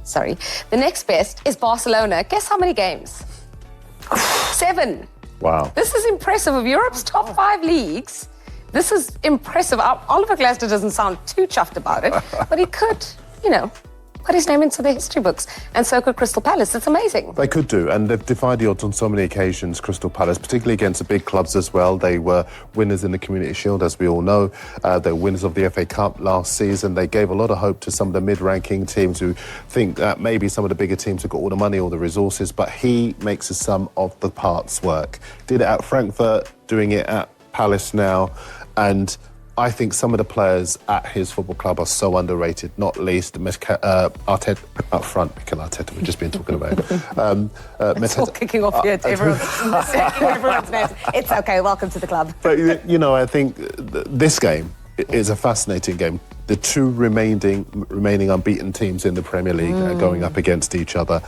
Sorry. The next best is Barcelona. Guess how many games? 7. Wow. This is impressive. Of Europe's top 5 leagues, this is impressive. Oliver Glasner doesn't sound too chuffed about it, but he could, put his name into the history books. And so could Crystal Palace. It's amazing. They could do, and they've defied the odds on so many occasions, Crystal Palace, particularly against the big clubs as well. They were winners in the Community Shield, as we all know. They were winners of the FA Cup last season. They gave a lot of hope to some of the mid-ranking teams who think that maybe some of the bigger teams have got all the money, all the resources, but he makes the sum of the parts work. Did it at Frankfurt, doing it at Palace now, and I think some of the players at his football club are so underrated, not least Arteta up front. Mikel Arteta, we've just been talking about. It's all kicking off here. Everyone's names. It's okay. Welcome to the club. But, I think this game is a fascinating game. The 2 remaining unbeaten teams in the Premier League are going up against each other.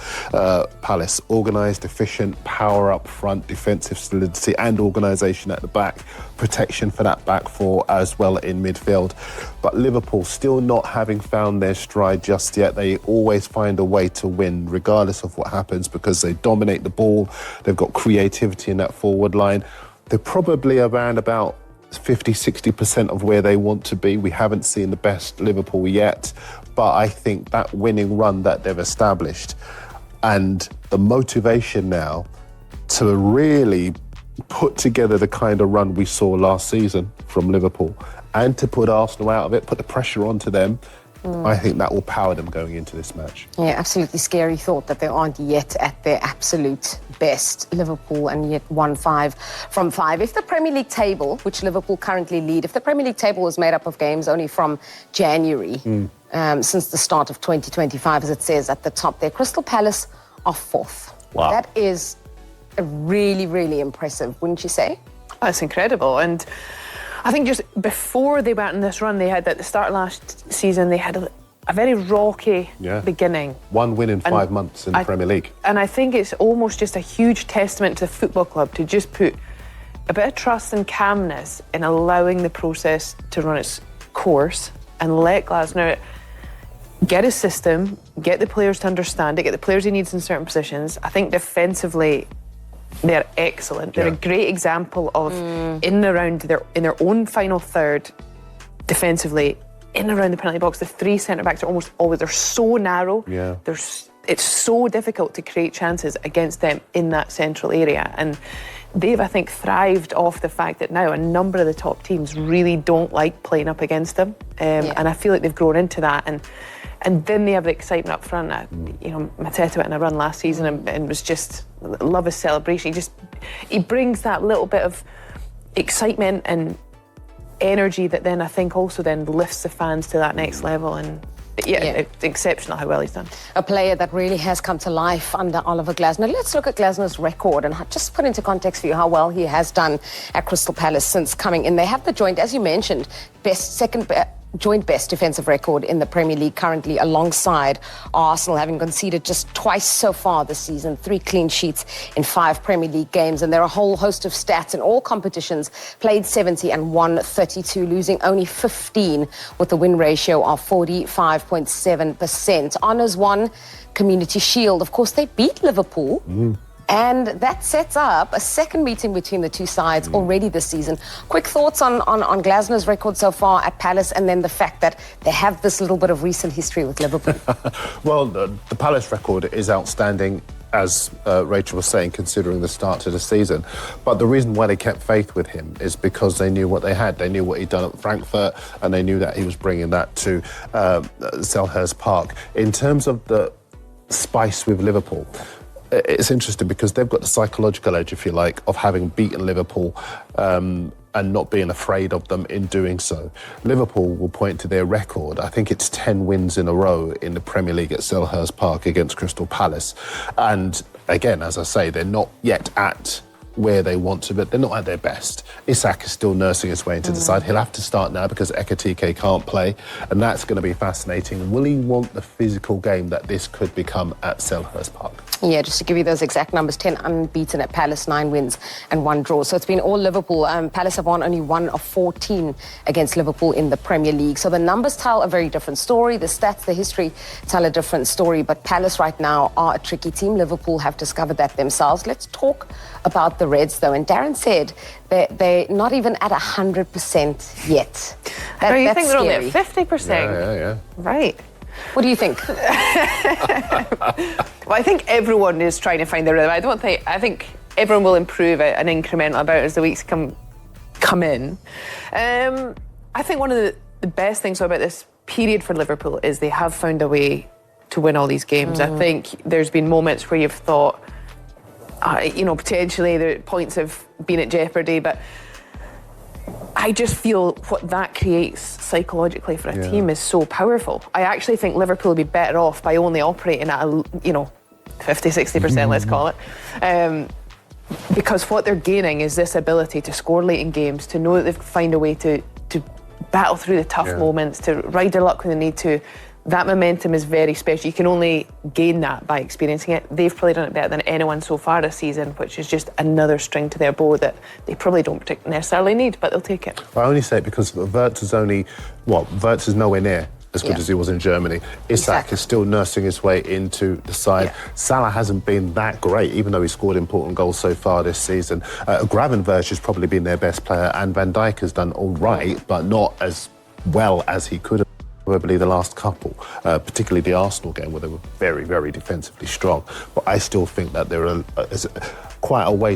Palace, organised, efficient, power up front, defensive solidity and organisation at the back, protection for that back 4 as well in midfield. But Liverpool still not having found their stride just yet. They always find a way to win regardless of what happens because they dominate the ball. They've got creativity in that forward line. They're probably around about 50-60% of where they want to be. We haven't seen the best Liverpool yet, but I think that winning run that they've established and the motivation now to really put together the kind of run we saw last season from Liverpool and to put Arsenal out of it, put the pressure onto them, I think that will power them going into this match. Yeah, absolutely scary thought that they aren't yet at their absolute best. Liverpool and yet won 5 from 5. If the Premier League table, which Liverpool currently lead, if the Premier League table was made up of games only from January, since the start of 2025, as it says at the top there, Crystal Palace are 4th. Wow. That is really, really impressive, wouldn't you say? That's incredible. And I think just before they went on this run, they had at the start of last season, they had a very rocky beginning. 1 win in 5 months in the Premier League. And I think it's almost just a huge testament to the football club to just put a bit of trust and calmness in allowing the process to run its course and let Glasner get his system, get the players to understand it, get the players he needs in certain positions. I think defensively, they're excellent. They're a great example of in their own final third, defensively, in and around the penalty box. The 3 centre-backs are almost always, they're so narrow. Yeah. It's so difficult to create chances against them in that central area. And they've, I think, thrived off the fact that now a number of the top teams really don't like playing up against them. And I feel like they've grown into that. And then they have the excitement up front. Mateta went on a run last season and was just, love his celebration. He brings that little bit of excitement and energy that then I think also then lifts the fans to that next level. And it's exceptional how well he's done. A player that really has come to life under Oliver Glasner. Let's look at Glasner's record and just put into context for you how well he has done at Crystal Palace since coming in. They have the joint, as you mentioned, joint best defensive record in the Premier League currently, alongside Arsenal, having conceded just twice so far this season, 3 clean sheets in 5 Premier League games. And there are a whole host of stats in all competitions, played 70 and won 32, losing only 15 with a win ratio of 45.7%. Arne's won Community Shield. Of course, they beat Liverpool. And that sets up a second meeting between the two sides already this season. Quick thoughts on Glasner's record so far at Palace, and then the fact that they have this little bit of recent history with Liverpool. Well, the Palace record is outstanding, as Rachel was saying, considering the start to the season. But the reason why they kept faith with him is because they knew what they had. They knew what he'd done at Frankfurt, and they knew that he was bringing that to Selhurst Park. In terms of the spice with Liverpool, it's interesting because they've got the psychological edge, if you like, of having beaten Liverpool and not being afraid of them in doing so. Liverpool will point to their record. I think it's 10 wins in a row in the Premier League at Selhurst Park against Crystal Palace. And again, as I say, they're not yet at where they want to, but they're not at their best. Isak is still nursing his way into the side. He'll have to start now because Ekitike can't play, and that's going to be fascinating. Will he want the physical game that this could become at Selhurst Park? Yeah, just to give you those exact numbers, 10 unbeaten at Palace, 9 wins and 1 draw. So it's been all Liverpool. Palace have won only 1 of 14 against Liverpool in the Premier League. So the numbers tell a very different story. The stats, the history tell a different story. But Palace right now are a tricky team. Liverpool have discovered that themselves. Let's talk about the Reds, though. And Darren said they're not even at 100% yet. No, you that's think they're only at scary. 50%? Yeah. Right. What do you think? Well, I think everyone is trying to find their rhythm. I think everyone will improve an incremental amount as the weeks come in. I think one of the best things about this period for Liverpool is they have found a way to win all these games. I think there's been moments where you've thought, potentially the points have been at jeopardy, but I just feel what that creates psychologically for a team is so powerful. I actually think Liverpool will be better off by only operating at 50-60%, let's call it. Because what they're gaining is this ability to score late in games, to know that they've find a way to battle through the tough moments, to ride their luck when they need to. That momentum is very special. You can only gain that by experiencing it. They've probably done it better than anyone so far this season, which is just another string to their bow that they probably don't necessarily need, but they'll take it. I only say it because Wirtz is nowhere near as good as he was in Germany. Isak is still nursing his way into the side. Yeah. Salah hasn't been that great, even though he scored important goals so far this season. Gravenberch has probably been their best player, and Van Dijk has done all right, but not as well as he could have. Probably the last couple, particularly the Arsenal game where they were very, very defensively strong. But I still think that there is quite a way